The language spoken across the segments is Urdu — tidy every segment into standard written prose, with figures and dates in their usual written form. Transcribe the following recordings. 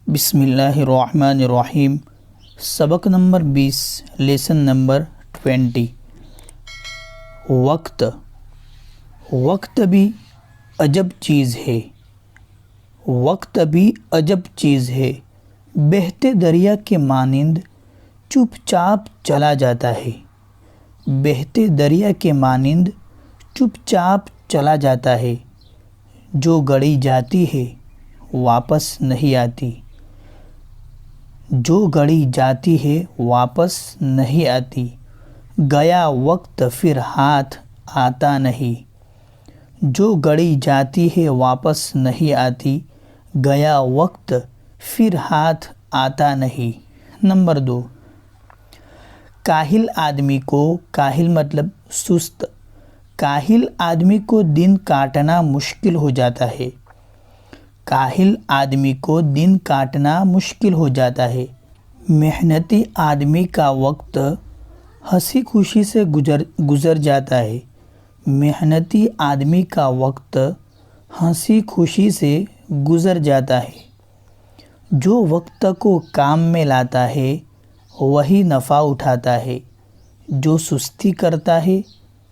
بسم اللہ الرحمن الرحیم۔ سبق نمبر 20، لیسن نمبر 20۔ وقت بھی عجب چیز ہے، وقت بھی عجب چیز ہے، بہتے دریا کے مانند چپ چاپ چلا جاتا ہے، بہتے دریا کے مانند چپ چاپ چلا جاتا ہے، جو گھڑی جاتی ہے واپس نہیں آتی، جو گھڑی جاتی ہے واپس نہیں آتی، گیا وقت پھر ہاتھ آتا نہیں، جو گھڑی جاتی ہے واپس نہیں آتی، گیا وقت پھر ہاتھ آتا نہیں۔ نمبر 2، کاہل آدمی کو، کاہل مطلب سست، کاہل آدمی کو دن کاٹنا مشکل ہو جاتا ہے، کاہل آدمی کو دن کاٹنا مشکل ہو جاتا ہے، محنتی آدمی کا وقت ہنسی خوشی سے گزر جاتا ہے، محنتی آدمی کا وقت ہنسی خوشی سے گزر جاتا ہے، جو وقت کو کام میں لاتا ہے وہی نفع اٹھاتا ہے، جو سستی کرتا ہے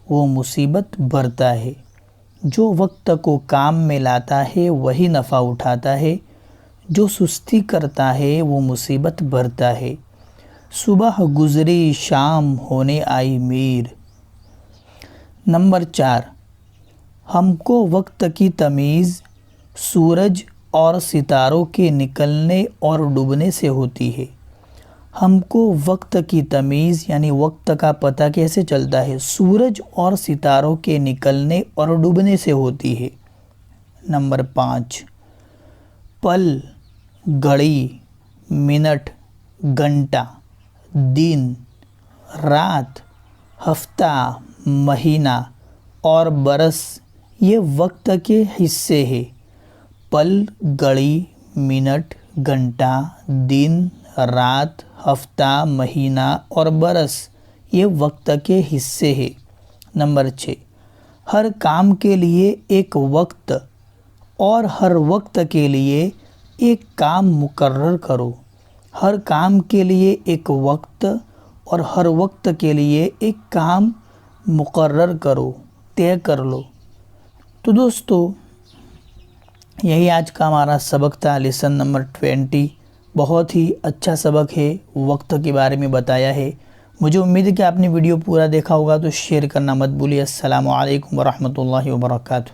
وہ مصیبت بھرتا ہے، جو وقت کو کام میں لاتا ہے وہی نفع اٹھاتا ہے، جو سستی کرتا ہے وہ مصیبت بھرتا ہے۔ صبح گزری شام ہونے آئی میر۔ نمبر 4، ہم کو وقت کی تمیز سورج اور ستاروں کے نکلنے اور ڈوبنے سے ہوتی ہے۔ ہم کو وقت کی تمیز یعنی وقت کا پتہ کیسے چلتا ہے؟ سورج اور ستاروں کے نکلنے اور ڈوبنے سے ہوتی ہے۔ نمبر 5، پل، گھڑی، منٹ، گھنٹہ، دن، رات، ہفتہ، مہینہ اور برس یہ وقت کے حصے ہیں۔ پل، گھڑی، منٹ، گھنٹہ، دن، رات، ہفتہ، مہینہ اور برس یہ وقت کے حصے ہیں۔ نمبر 6، ہر کام کے لیے ایک وقت اور ہر وقت کے لیے ایک کام مقرر کرو۔ ہر کام کے لیے ایک وقت اور ہر وقت کے لیے ایک کام مقرر کرو، طے کر لو۔ تو دوستو یہی آج کا ہمارا سبق تھا، لیسن نمبر 20۔ بہت ہی اچھا سبق ہے، وقت کے بارے میں بتایا ہے۔ مجھے امید ہے کہ آپ نے ویڈیو پورا دیکھا ہوگا، تو شیئر کرنا مت بھولیے۔ السلام علیکم ورحمۃ اللہ وبرکاتہ۔